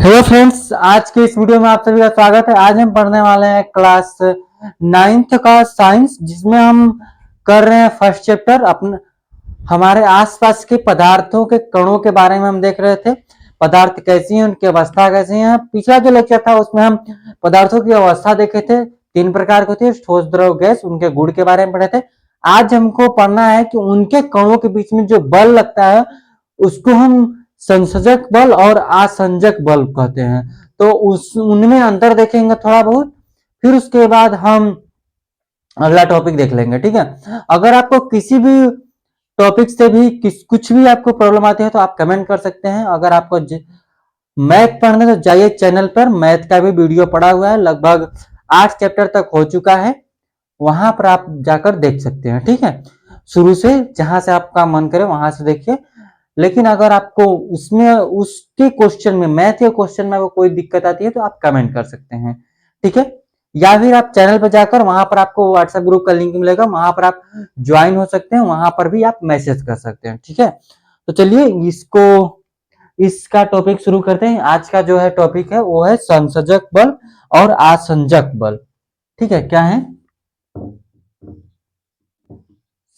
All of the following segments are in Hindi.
हेलो फ्रेंड्स, आज के इस वीडियो में आप सभी का स्वागत है। आज हम पढ़ने वाले हैं क्लास 9th का साइंस, जिसमें हम कर रहे हैं फर्स्ट चैप्टर। अपने हमारे आसपास के पदार्थों के कणों के बारे में हम देख रहे थे। पदार्थ कैसी हैं, उनकी अवस्था कैसी है। पिछला जो लेक्चर था उसमें हम पदार्थों की अवस्था देखे थे। 3 प्रकार की होती है, ठोस, द्रव, गैस। उनके गुण के बारे में पढ़े थे। आज हमको पढ़ना है कि उनके कणों के बीच में जो बल लगता है उसको हम संसर्जक बल और आसंजक बल कहते हैं। तो उनमें अंतर देखेंगे थोड़ा बहुत, फिर उसके बाद हम अगला टॉपिक देख लेंगे। ठीक है, अगर आपको किसी भी टॉपिक से भी कुछ भी आपको प्रॉब्लम आती है तो आप कमेंट कर सकते हैं। अगर आपको मैथ पढ़ने तो जाइए चैनल पर, मैथ का भी वीडियो पड़ा हुआ है, लगभग 8 चैप्टर तक हो चुका है। वहां पर आप जाकर देख सकते हैं। ठीक है, शुरू से जहां से आपका मन करे वहां से देखिए। लेकिन अगर आपको उसमें उसके क्वेश्चन में, मैथ के क्वेश्चन में कोई दिक्कत आती है तो आप कमेंट कर सकते हैं। ठीक है, या फिर आप चैनल पर जाकर, वहां पर आपको व्हाट्सएप ग्रुप का लिंक मिलेगा, वहां पर आप ज्वाइन हो सकते हैं, वहां पर भी आप मैसेज कर सकते हैं। ठीक है, तो चलिए इसका टॉपिक शुरू करते हैं। आज का जो है टॉपिक है वो है संसर्जक बल और आसंजक बल। ठीक है, क्या है?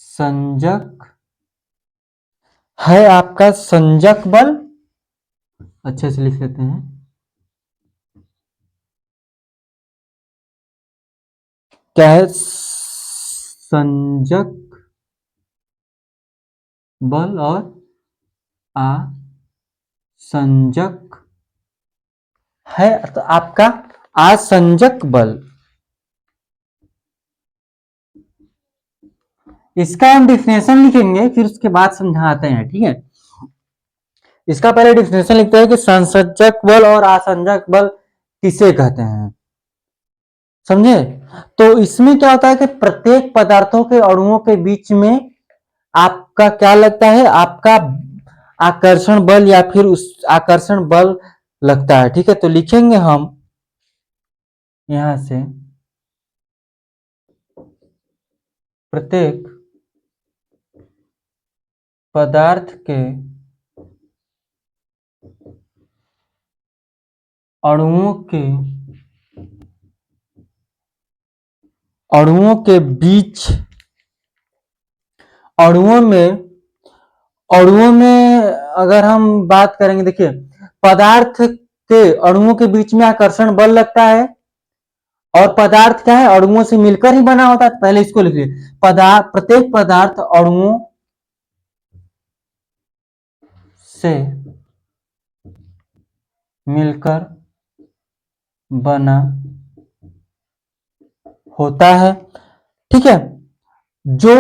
संजक है आपका संजक बल। अच्छे से लिख लेते हैं। क्या है? संजक बल और आसंजक है तो आपका आसंजक बल। इसका हम डिफिनेशन लिखेंगे, फिर उसके बाद समझाते हैं। ठीक है, इसका पहले डिफिनेशन लिखते हैं कि संसर्जक बल और आसंजक बल किसे कहते हैं। समझे? तो इसमें क्या होता है कि प्रत्येक पदार्थों के अणुओं के बीच में आपका क्या लगता है? आपका आकर्षण बल या फिर उस आकर्षण बल लगता है। ठीक है, तो लिखेंगे हम यहां से प्रत्येक पदार्थ के अणुओं के बीच अणुओं में अगर हम बात करेंगे, देखिए पदार्थ के अणुओं के बीच में आकर्षण बल लगता है। और पदार्थ क्या है? अणुओं से मिलकर ही बना होता है। पहले इसको लिख लीजिए, प्रत्येक पदार्थ अणुओं से मिलकर बना होता है। ठीक है, जो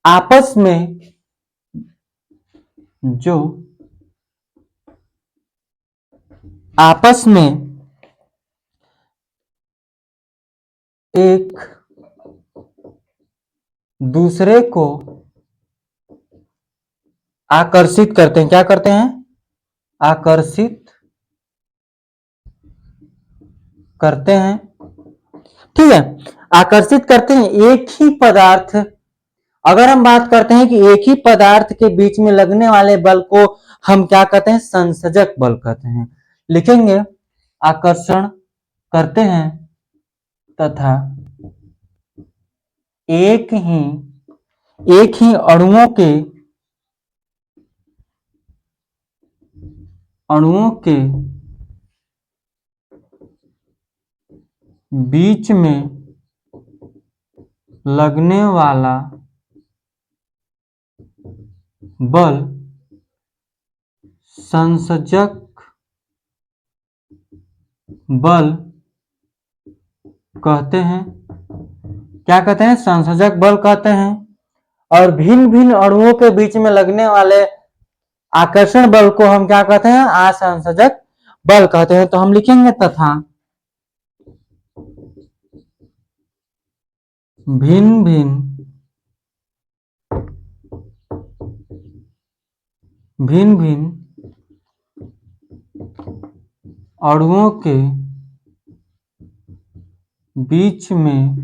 आपस में जो आपस में एक दूसरे को आकर्षित करते हैं। क्या करते हैं? आकर्षित करते हैं। ठीक है, आकर्षित करते हैं एक ही पदार्थ। अगर हम बात करते हैं कि एक ही पदार्थ के बीच में लगने वाले बल को हम क्या कहते हैं? संसर्जक बल कहते हैं। लिखेंगे आकर्षण करते हैं तथा एक ही अणुओं के बीच में लगने वाला बल संसर्जक बल कहते हैं। क्या कहते हैं? संसर्जक बल कहते हैं। और भिन्न भिन्न अणुओं के बीच में लगने वाले आकर्षण बल को हम क्या कहते हैं? आसंसर्जक बल कहते हैं। तो हम लिखेंगे तथा भिन्न भिन्न अणुओं के बीच में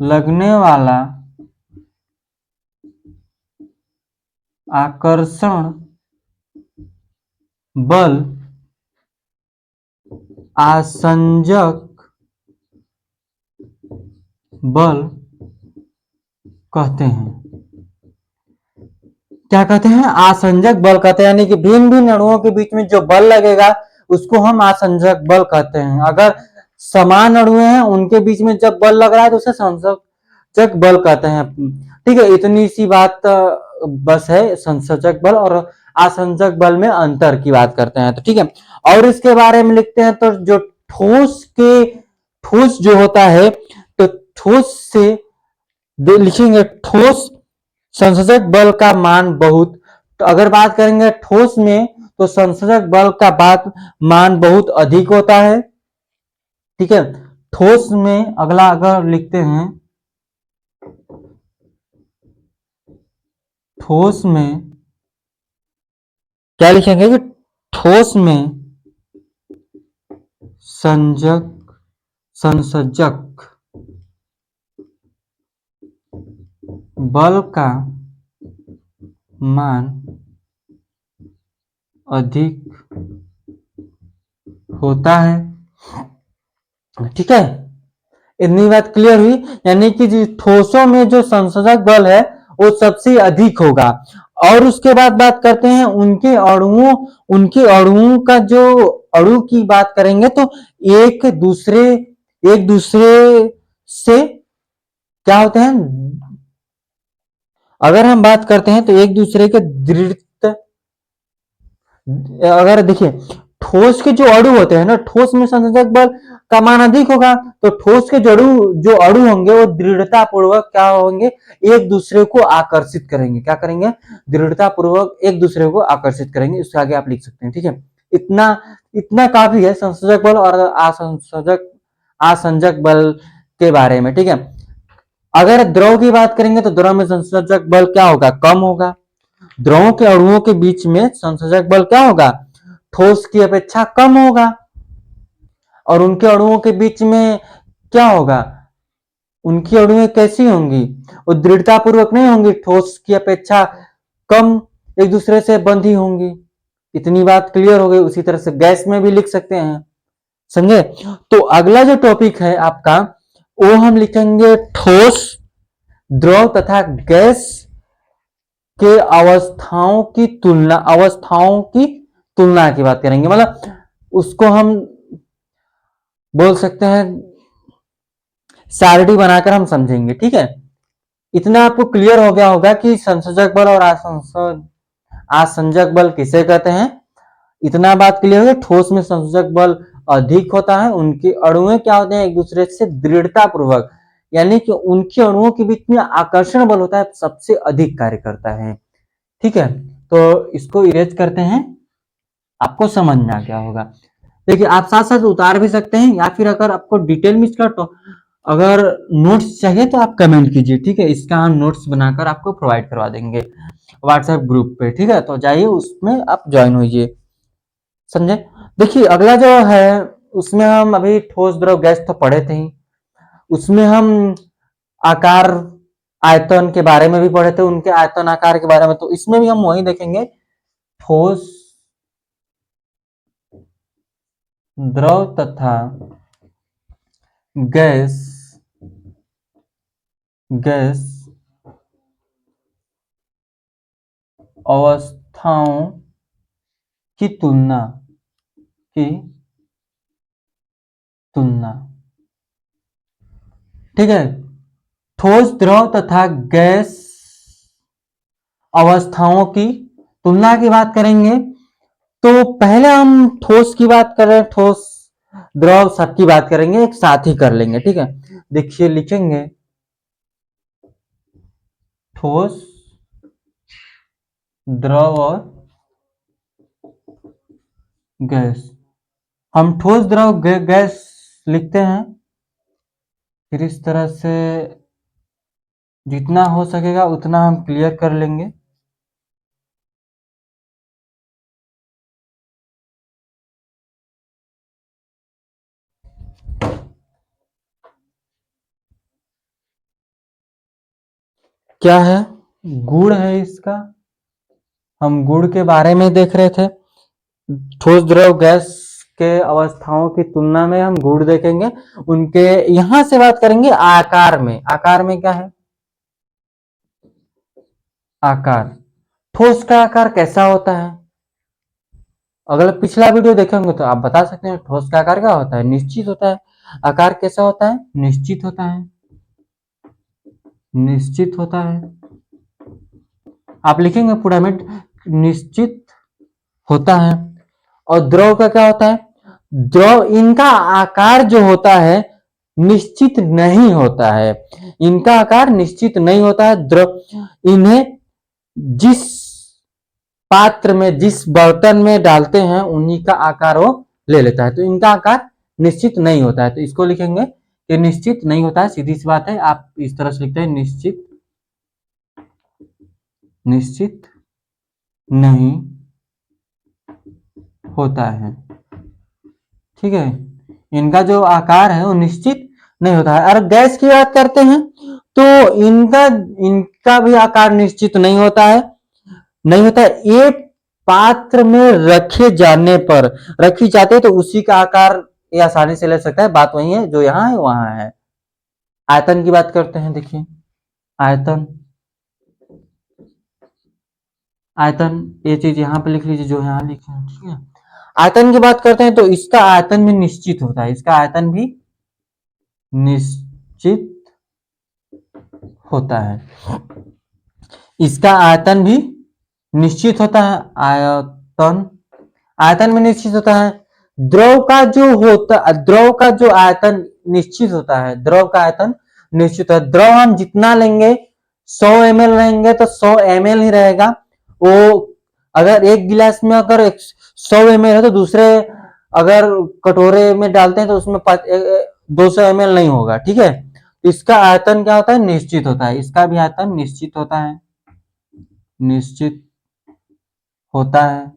लगने वाला आकर्षण बल आसंजक बल कहते हैं। क्या कहते हैं? आसंजक बल कहते हैं, यानी कि भिन्न भिन्न अणुओं के बीच में जो बल लगेगा उसको हम आसंजक बल कहते हैं। अगर समान अणु हैं उनके बीच में जब बल लग रहा है तो उसे संसर्जक बल कहते हैं। ठीक है, इतनी सी बात बस है संसर्जक बल और आसंजक बल में अंतर की बात करते हैं। तो ठीक है, और इसके बारे में लिखते हैं तो जो ठोस जो होता है, तो ठोस से लिखेंगे ठोस संसर्जक बल का मान बहुत। तो अगर बात करेंगे ठोस में तो संसर्जक बल का मान बहुत अधिक होता है। ठीक है, ठोस में अगला अगर लिखते हैं, ठोस में क्या लिखेंगे कि ठोस में संसर्जक बल का मान अधिक होता है। ठीक है, इतनी बात क्लियर हुई, यानी कि ठोसों में जो संसर्जक बल है वो सबसे अधिक होगा। और उसके बाद बात करते हैं उनके अणुओं का, जो अणु की बात करेंगे तो एक दूसरे से क्या होते हैं, अगर हम बात करते हैं तो एक दूसरे के दृढ़, अगर देखिए ठोस के जो अणु होते हैं ना, ठोस में संसर्जक बल का मान अधिक होगा, तो ठोस के जो अणु होंगे वो दृढ़ता पूर्वक क्या होंगे, एक दूसरे को आकर्षित करेंगे। क्या करेंगे? दृढ़ता पूर्वक एक दूसरे को आकर्षित करेंगे। उसके आगे आप लिख सकते हैं। ठीक है, इतना इतना काफी है संसर्जक बल और आसंजक बल के बारे में। ठीक है, अगर द्रव की बात करेंगे तो द्रव में संसर्जक बल क्या होगा? कम होगा। द्रवों के अणुओं के बीच में संसर्जक बल क्या होगा? ठोस की अपेक्षा कम होगा। और उनके अणुओं के बीच में क्या होगा? उनकी अणुएं कैसी होंगी? वो दृढ़ता पूर्वक नहीं होंगी, ठोस की अपेक्षा कम एक दूसरे से बंधी होंगी। इतनी बात क्लियर हो गई। उसी तरह से गैस में भी लिख सकते हैं। समझे? तो अगला जो टॉपिक है आपका वो हम लिखेंगे ठोस, द्रव तथा गैस के अवस्थाओं की तुलना की बात करेंगे। मतलब उसको हम बोल सकते हैं सारणी बनाकर हम समझेंगे। ठीक है, इतना आपको क्लियर हो गया होगा कि संसर्जक बल और आसंजक बल किसे कहते हैं। इतना बात क्लियर हो गया। ठोस में संसर्जक बल अधिक होता है, उनके अणुएं क्या होते हैं? एक दूसरे से दृढ़ता पूर्वक, यानी कि उनके अणुओं के बीच में आकर्षण बल होता है, सबसे अधिक कार्य करता है। ठीक है, तो इसको इरेज करते हैं, आपको समझ में आ गया होगा। देखिए, आप साथ साथ उतार भी सकते हैं, या फिर अगर आपको डिटेल में इसका अगर नोट्स चाहिए तो आप कमेंट कीजिए। ठीक है, इसका हम नोट्स बनाकर आपको प्रोवाइड करवा देंगे व्हाट्सएप ग्रुप पे। ठीक है, तो जाइए उसमें आप ज्वाइन होइए। समझे? देखिए, अगला जो है उसमें हम अभी ठोस द्रव गैस तो पढ़े थे ही, उसमें हम आकार आयतन के बारे में भी पढ़े थे, उनके आयतन आकार के बारे में। तो इसमें भी हम वही देखेंगे, ठोस द्रव तथा गैस अवस्थाओं की तुलना। ठीक है, ठोस द्रव तथा गैस अवस्थाओं की तुलना की बात करेंगे। तो पहले हम ठोस की बात कर रहे हैं, ठोस द्रव सबकी बात करेंगे, एक साथ ही कर लेंगे। ठीक है, देखिए लिखेंगे ठोस, द्रव और गैस। हम ठोस द्रव गैस लिखते हैं, फिर इस तरह से जितना हो सकेगा उतना हम क्लियर कर लेंगे। क्या है? गुण है इसका, हम गुण के बारे में देख रहे थे। ठोस द्रव गैस के अवस्थाओं की तुलना में हम गुण देखेंगे। उनके यहां से बात करेंगे आकार में। आकार में क्या है? आकार। ठोस का आकार कैसा होता है? अगर पिछला वीडियो देखेंगे तो आप बता सकते हैं ठोस का आकार क्या होता है? निश्चित होता है। आकार कैसा होता है? निश्चित होता है। निश्चित होता है। आप लिखेंगे पूरा में निश्चित होता है। और द्रव का क्या होता है? द्रव, इनका आकार जो होता है निश्चित नहीं होता है। इनका आकार निश्चित नहीं होता है। द्रव, इन्हें जिस पात्र में, जिस बर्तन में डालते हैं उन्हीं का आकार वो ले लेता है। तो इनका आकार निश्चित नहीं होता है। तो इसको लिखेंगे कि निश्चित नहीं होता है। सीधी सी बात है, आप इस तरह से लिखते हैं निश्चित, निश्चित नहीं होता है। ठीक है, इनका जो आकार है वो निश्चित नहीं होता है। और गैस की बात करते हैं तो इनका इनका भी आकार निश्चित नहीं होता है। नहीं होता है। एक पात्र में रखे जाने पर, रखी जाते हैं तो उसी का आकार ये आसानी से ले सकता है। बात वही है जो यहाँ है वहां है। आयतन की बात करते हैं। देखिए आयतन, आयतन ये चीज यहाँ पे लिख लीजिए जो यहाँ लिखे हैं। ठीक है, आयतन की बात करते हैं तो इसका आयतन भी निश्चित होता है। इसका आयतन भी निश्चित होता है। इसका आयतन भी निश्चित होता है। आयतन, आयतन में निश्चित होता है। द्रव का जो होता, द्रव का जो आयतन निश्चित होता है, द्रव का आयतन निश्चित है। द्रव हम जितना लेंगे 100 ml लेंगे तो 100 ml ही रहेगा। वो अगर एक गिलास में अगर 100 ml है तो दूसरे अगर कटोरे में डालते हैं तो उसमें 200 ml नहीं होगा। ठीक है, इसका आयतन क्या होता है? निश्चित होता है। इसका भी आयतन निश्चित होता है। निश्चित होता है।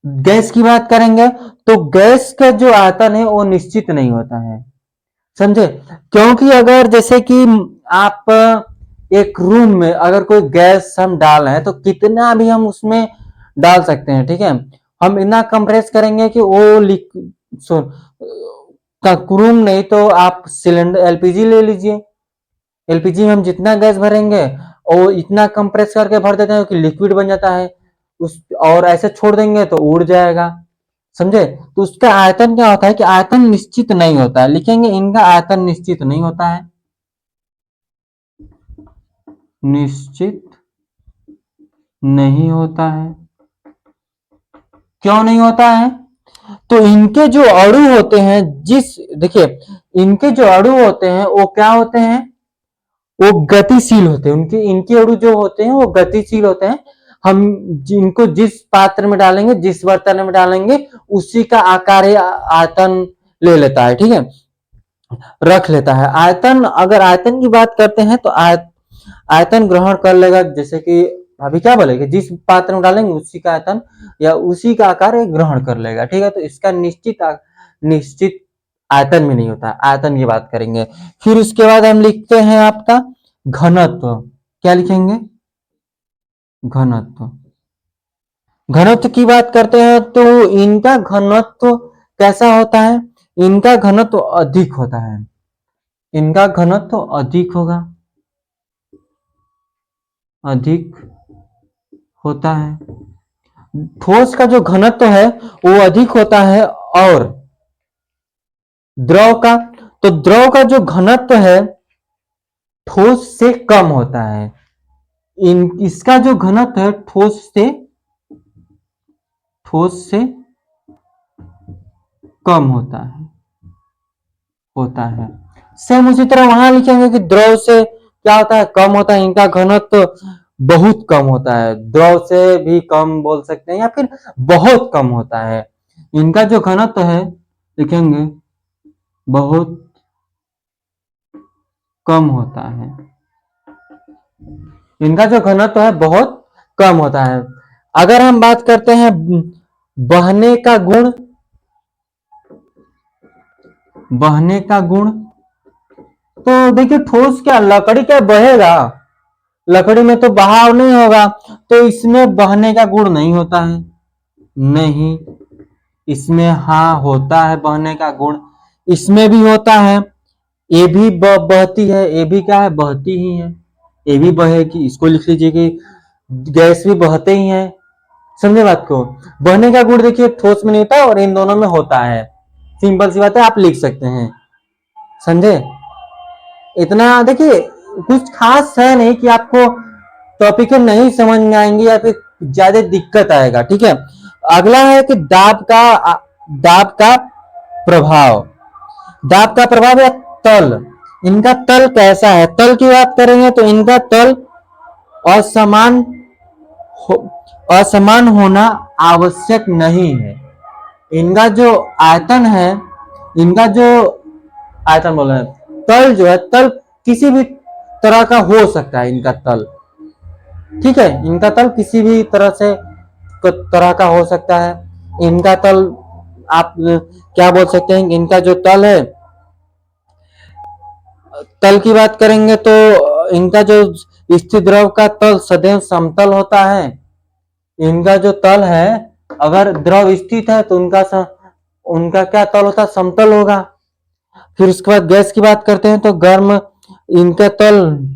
गैस की बात करेंगे तो गैस का जो आयतन है वो निश्चित नहीं होता है। समझे? क्योंकि अगर जैसे कि आप एक रूम में अगर कोई गैस हम डाल रहे हैं तो कितना भी हम उसमें डाल सकते हैं। ठीक है, हम इतना कंप्रेस करेंगे कि वो रूम नहीं तो आप सिलेंडर एलपीजी ले लीजिए। एलपीजी में हम जितना गैस भरेंगे और इतना कंप्रेस करके भर देते हैं कि लिक्विड बन जाता है उस, और ऐसे छोड़ देंगे तो उड़ जाएगा। समझे? तो उसका आयतन क्या होता है कि आयतन निश्चित नहीं होता है। लिखेंगे इनका आयतन निश्चित नहीं होता है। निश्चित नहीं होता है। क्यों नहीं होता है? तो इनके जो अणु होते हैं, जिस देखिए इनके जो अणु होते हैं वो क्या होते हैं? वो गतिशील होते हैं। उनके इनके अणु जो होते हैं वो गतिशील होते हैं। हम जिनको जिस पात्र में डालेंगे, जिस बर्तन में डालेंगे उसी का आकार आयतन ले लेता है। ठीक है, रख लेता है। आयतन, अगर आयतन की बात करते हैं तो आयतन ग्रहण कर लेगा। जैसे कि अभी क्या बोलेंगे, जिस पात्र में डालेंगे उसी का आयतन या उसी का आकार ग्रहण कर लेगा। ठीक है, तो इसका निश्चित आयतन में नहीं होता। आयतन की बात करेंगे। फिर उसके बाद हम लिखते हैं आपका घनत्व। क्या लिखेंगे? घनत्व। घनत्व की बात करते हैं तो इनका घनत्व कैसा होता है? इनका घनत्व अधिक होता है। इनका घनत्व अधिक होगा, अधिक होता है। ठोस का जो घनत्व है वो अधिक होता है। और द्रव का, तो द्रव का जो घनत्व है ठोस से कम होता है। इसका जो घनत्व है ठोस से कम होता है। सेम उसी तरह वहां लिखेंगे कि द्रव से क्या होता है? कम होता है। इनका घनत्व बहुत कम होता है। द्रव से भी कम बोल सकते हैं या फिर बहुत कम होता है। इनका जो घनत्व है लिखेंगे बहुत कम होता है। इनका जो घनत्व है बहुत कम होता है। अगर हम बात करते हैं बहने का गुण, बहने का गुण तो देखिए ठोस क्या, लकड़ी क्या बहेगा? लकड़ी में तो बहाव नहीं होगा, तो इसमें बहने का गुण नहीं होता है। नहीं इसमें हाँ होता है बहने का गुण, इसमें भी होता है। ए भी बहती है, ए भी क्या है, बहती ही है, ए भी बहेगी। इसको लिख लीजिए कि गैस भी बहते ही है। समझे बात को? बहने का गुण देखिए ठोस में नहीं होता और इन दोनों में होता है। सिंपल सी बात है, आप लिख सकते हैं। समझे? इतना देखिए कुछ खास है नहीं कि आपको टॉपिक नहीं समझ में आएंगे या फिर ज्यादा दिक्कत आएगा। ठीक है, अगला है कि दाब का प्रभाव। दाब का प्रभाव या तल, इनका तल कैसा है? तल की बात करेंगे तो इनका तल असमान हो, असमान होना आवश्यक नहीं है। इनका जो आयतन है, इनका जो आयतन बोल रहे हैं, तल जो है, तल किसी भी तरह का हो सकता है इनका तल। ठीक है, इनका तल किसी भी तरह का हो सकता है। इनका तल आप क्या बोल सकते हैं, इनका जो तल है, तल की बात करेंगे तो इनका जो स्थिर द्रव का तल सदैव समतल होता है। इनका जो तल है, अगर द्रव स्थित है तो उनका क्या तल होता है, समतल होगा। फिर उसके बाद गैस की बात करते हैं तो गर्म, इनका तल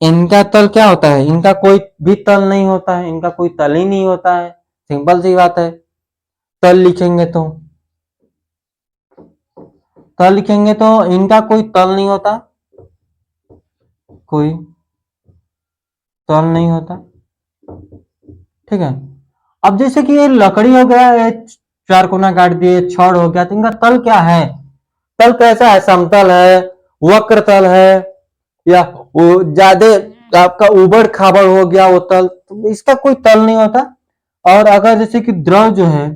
इनका तल क्या होता है, इनका कोई भी तल नहीं होता है, इनका कोई तल ही नहीं होता है। सिंपल सी बात है। तल लिखेंगे तो इनका कोई तल नहीं होता, कोई तल नहीं होता। ठीक है, अब जैसे कि ये लकड़ी हो गया, ये चार कोना काट दिए, छड़ हो गया, तो इनका तल क्या है? तल कैसा है? समतल है, वक्र तल है, या वो ज्यादा आपका उबड़ खाबड़ हो गया वो तल, तो इसका कोई तल नहीं होता। और अगर जैसे कि द्रव जो है,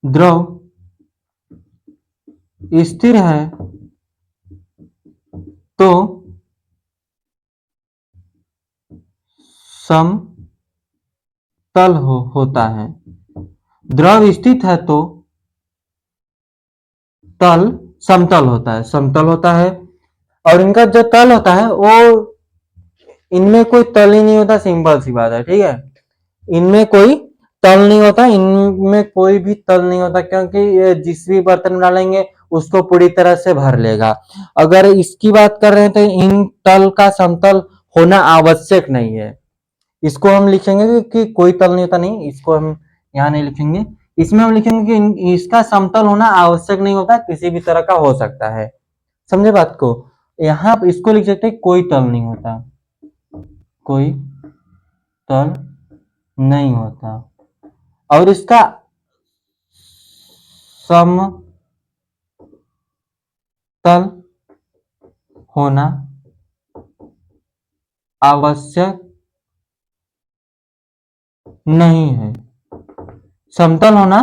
द्रव स्थिर है तो समतल होता है, द्रव स्थित है तो तल समतल होता है, समतल होता है। और इनका जो तल होता है वो, इनमें कोई तल ही नहीं होता। सिंपल सी बात है। ठीक है, इनमें कोई तल नहीं होता, इनमें कोई भी तल नहीं होता, क्योंकि ये जिस भी बर्तन में डालेंगे उसको पूरी तरह से भर लेगा। अगर इसकी बात कर रहे हैं तो इन तल का समतल होना आवश्यक नहीं है। इसको हम लिखेंगे कि कोई तल नहीं होता, नहीं, इसको हम यहाँ नहीं लिखेंगे। इसमें हम लिखेंगे कि इसका समतल होना आवश्यक नहीं होता, किसी भी तरह का हो सकता है। समझे बात को? यहाँ इसको लिख सकते हैं कोई तल नहीं होता, कोई तल नहीं होता। और इसका समतल होना आवश्यक नहीं है, समतल होना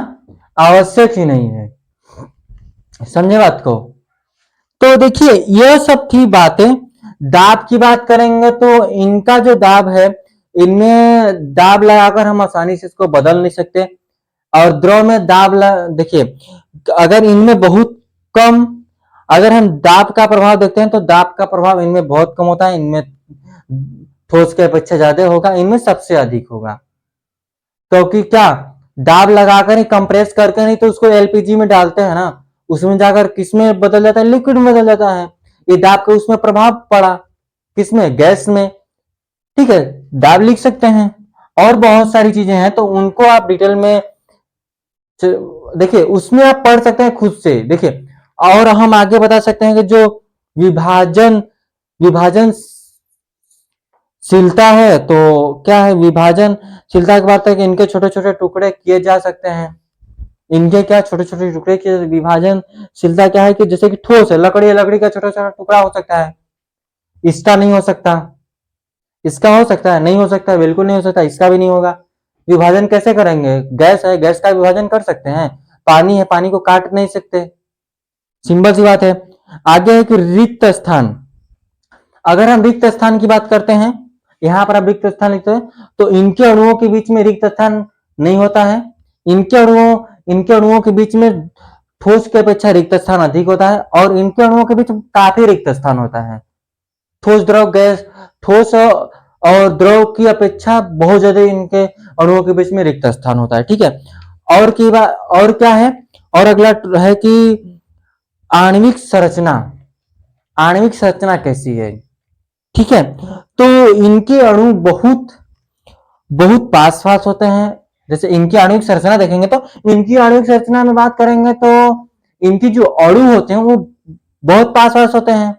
आवश्यक ही नहीं है। समझे बात को? तो देखिए यह सब थी बातें। दाब की बात करेंगे तो इनका जो दाब है, इनमें दाब लगाकर हम आसानी से इसको बदल नहीं सकते। और द्रव में देखिए, अगर इनमें बहुत कम, अगर हम दाब का प्रभाव देखते हैं तो दाब का प्रभाव इनमें बहुत कम होता है, इनमें ठोस की अपेक्षा ज्यादा होगा, इनमें सबसे अधिक होगा। क्योंकि क्या, दाब लगाकर ही कंप्रेस करके नहीं तो उसको एलपीजी में डालते हैं ना, उसमें जाकर किसमें बदल जाता है, लिक्विड में बदल जाता है। ये दाब का उसमें प्रभाव पड़ा, किसमें, गैस में। ठीक है, दाब लिख सकते हैं। और बहुत सारी चीजें हैं तो उनको आप डिटेल में देखिए, उसमें आप पढ़ सकते हैं खुद से। देखिए, और हम आगे बता सकते हैं कि जो विभाजनशीलता है, तो क्या है विभाजनशीलता की बात है कि इनके छोटे छोटे टुकड़े किए जा सकते हैं। इनके क्या छोटे छोटे टुकड़े किए, विभाजनशीलता क्या है कि जैसे कि ठोस है, लकड़ी है, लकड़ी का छोटा छोटा टुकड़ा हो सकता है, इसका नहीं हो सकता। इसका हो सकता है? नहीं हो सकता, बिल्कुल नहीं हो सकता, इसका भी नहीं होगा। विभाजन कैसे करेंगे? गैस है, गैस का विभाजन कर सकते हैं। पानी है, पानी को काट नहीं सकते। सिंपल सी बात है। आगे है कि रिक्त स्थान। अगर हम रिक्त स्थान की बात करते हैं, यहां पर आप रिक्त स्थान लिखते हैं तो इनके अणुओं के बीच में रिक्त स्थान नहीं होता है। इनके अणुओं के बीच में ठोस की अपेक्षा रिक्त स्थान अधिक होता है, और इनके अणुओं के बीच काफी रिक्त स्थान होता है। ठोस द्रव गैस, ठोस और द्रव की अपेक्षा बहुत ज्यादा इनके अणुओं के बीच में रिक्त स्थान होता है। ठीक है, और की बात और क्या है, और अगला है कि आणविक संरचना, आणविक संरचना कैसी है। ठीक है, तो इनके अणु बहुत बहुत पास पास होते हैं। जैसे इनकी आणविक संरचना देखेंगे तो इनकी आणविक संरचना में बात करेंगे तो इनकी जो अणु होते हैं वो बहुत पास पास होते हैं।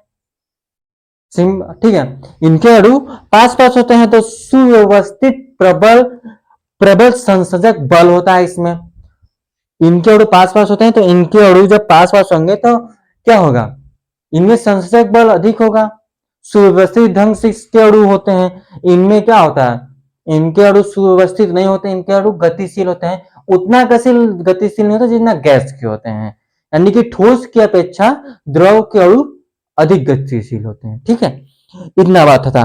ठीक है, इनके अणु पास पास होते हैं तो सुव्यवस्थित प्रबल प्रबल संसर्जक बल होता है इसमें। इनके अणु पास पास होते हैं तो इनके अणु जब पास पास होंगे तो क्या होगा, इनमें संसर्जक बल अधिक होगा। सुव्यवस्थित ढंग से इसके अणु होते हैं, इनमें क्या होता है, इनके अणु सुव्यवस्थित नहीं होते, इनके अणु गतिशील होते हैं। उतना गतिशील नहीं होता जितना गैस के होते हैं, यानी कि ठोस की अपेक्षा द्रव के अणु अधिक गतिशील होते हैं। ठीक है, इतना बात था।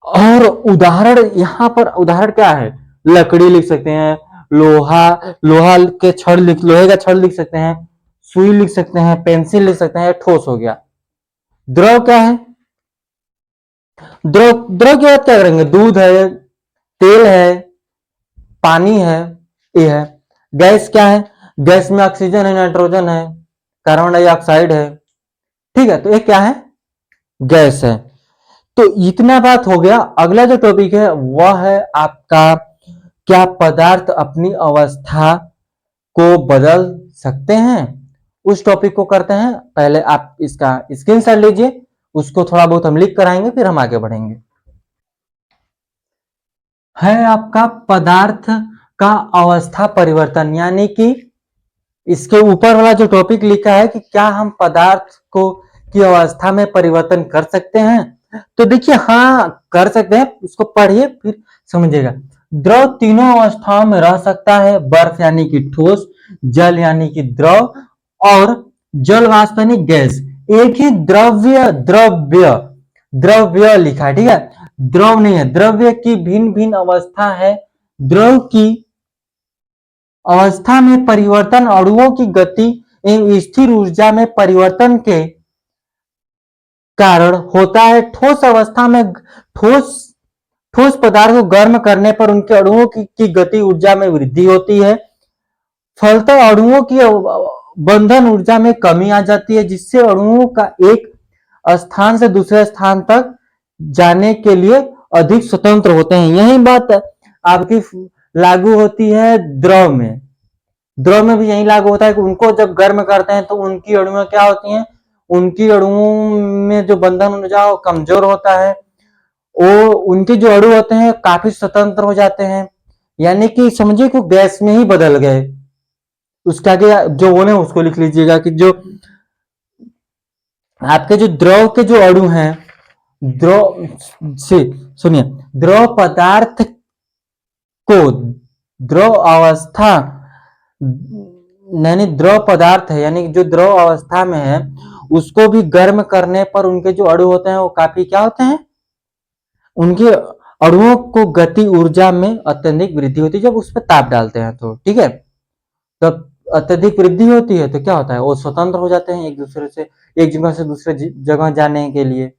और उदाहरण, यहाँ पर उदाहरण क्या है, लकड़ी लिख सकते हैं, लोहा लोहा के छड़ लोहे का छड़ लिख सकते हैं, सुई लिख सकते हैं, पेंसिल लिख सकते हैं, ठोस हो गया। द्रव क्या है, द्रव द्रव की बात क्या करेंगे, दूध है, तेल है, पानी है, ये है। गैस क्या है, गैस में ऑक्सीजन है, नाइट्रोजन है, कार्बन डाइऑक्साइड है। ठीक है, तो ये क्या है, गैस है। तो इतना बात हो गया। अगला जो टॉपिक है वह है आपका, क्या पदार्थ अपनी अवस्था को बदल सकते हैं, उस टॉपिक को करते हैं। पहले आप इसका स्क्रीनशॉट लीजिए, उसको थोड़ा बहुत हम लिख कर आएंगे, फिर हम आगे बढ़ेंगे। है आपका पदार्थ का अवस्था परिवर्तन, यानी कि इसके ऊपर वाला जो टॉपिक लिखा है कि क्या हम पदार्थ को की अवस्था में परिवर्तन कर सकते हैं, तो देखिए हाँ कर सकते हैं, इसको पढ़िए फिर समझिएगा। द्रव तीनों अवस्थाओं में रह सकता है, बर्फ यानी कि ठोस, जल यानी कि द्रव, और जल वाष्प यानी गैस। एक ही द्रव्य द्रव्य द्रव्य लिखा है, ठीक है, द्रव नहीं है। द्रव्य की भिन्न भिन्न अवस्था है। द्रव की अवस्था में परिवर्तन अणुओं की गति एवं स्थिर ऊर्जा में परिवर्तन के कारण होता है। ठोस अवस्था में ठोस पदार्थ को गर्म करने पर उनके अणुओं की गति ऊर्जा में वृद्धि होती है। फलतः अणुओं की बंधन ऊर्जा में कमी आ जाती है, जिससे अणुओं का एक स्थान से दूसरे स्थान तक जाने के लिए अधिक स्वतंत्र होते हैं। यही बात आपकी लागू होती है द्रव में। द्रव में भी यही लागू होता है कि उनको जब गर्म करते हैं तो उनकी अणुएं क्या होती हैं, उनकी अणुओं में जो बंधन ऊर्जा कमजोर होता है, वो उनके जो अणु होते हैं काफी स्वतंत्र हो जाते हैं, यानी कि समझिए कि गैस में ही बदल गए। उसके आगे जो होने उसको लिख लीजिएगा कि जो आपके जो द्रव के जो अणु हैं, द्रव से सुनिए, द्रव पदार्थ को द्रव अवस्था यानी द्रव पदार्थ है, यानी जो द्रव अवस्था में है उसको भी गर्म करने पर उनके जो अणु होते हैं वो काफी क्या होते हैं, उनके अणुओं को गति ऊर्जा में अत्यधिक वृद्धि होती है जब उस पर ताप डालते हैं तो। ठीक है, तब अत्यधिक वृद्धि होती है तो क्या होता है, वो स्वतंत्र हो जाते हैं एक दूसरे से, एक जगह से दूसरे जगह जाने के लिए।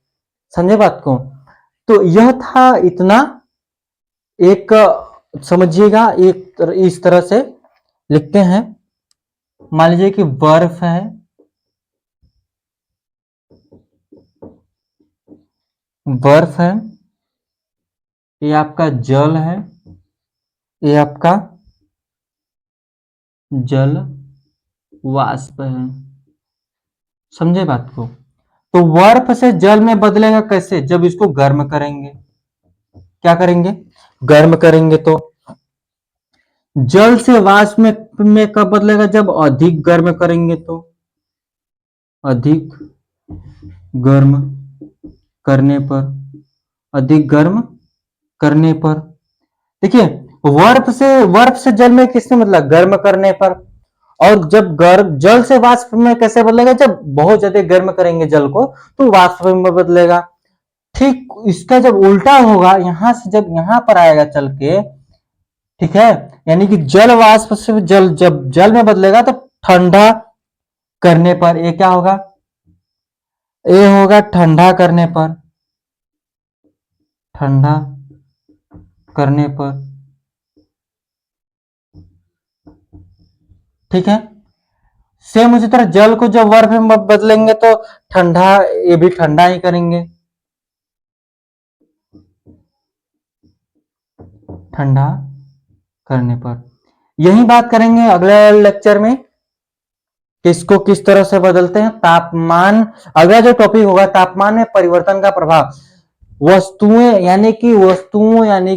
समझे बात को। तो यह था इतना, एक समझिएगा, एक इस तरह से लिखते हैं। मान लीजिए कि बर्फ है, बर्फ है, ये आपका जल है, ये आपका जल वाष्प है। समझे बात को। तो बर्फ से जल में बदलेगा कैसे, जब इसको गर्म करेंगे। क्या करेंगे, गर्म करेंगे। तो जल से वाष्प में कब बदलेगा, जब अधिक गर्म करेंगे। तो अधिक गर्म करने पर, अधिक गर्म करने पर, देखिए वर्फ से जल में किसने मतलब गर्म करने पर। और जब गर्म जल से वाष्प में कैसे बदलेगा, जब बहुत ज्यादा गर्म करेंगे जल को तो वाष्प में बदलेगा। ठीक इसका जब उल्टा होगा, यहां से जब यहां पर आएगा चल के, ठीक है, यानी कि जल वाष्प से जल जब जल में बदलेगा तो ठंडा करने पर ये क्या होगा, ये होगा ठंडा करने पर, ठंडा करने पर। ठीक है। सेम उसी तरह जल को जब वर्ब में बदलेंगे तो ठंडा, ये भी ठंडा ही करेंगे, ठंडा करने पर। यही बात करेंगे अगले लेक्चर में कि इसको किस तरह से बदलते हैं। तापमान, अगला जो टॉपिक होगा तापमान में परिवर्तन का प्रभाव। वस्तुएं यानी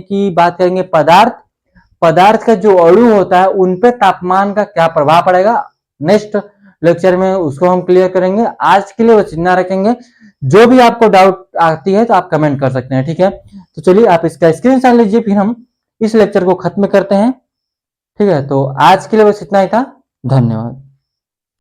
कि बात करेंगे पदार्थ, पदार्थ का जो अणु होता है उन पे तापमान का क्या प्रभाव पड़ेगा, नेक्स्ट लेक्चर में उसको हम क्लियर करेंगे। आज के लिए बस इतना रखेंगे। जो भी आपको डाउट आती है तो आप कमेंट कर सकते हैं, ठीक है। तो चलिए आप इसका स्क्रीनशॉट लीजिए, फिर हम इस लेक्चर को खत्म करते हैं, ठीक है। तो आज के लिए बस इतना ही था, धन्यवाद।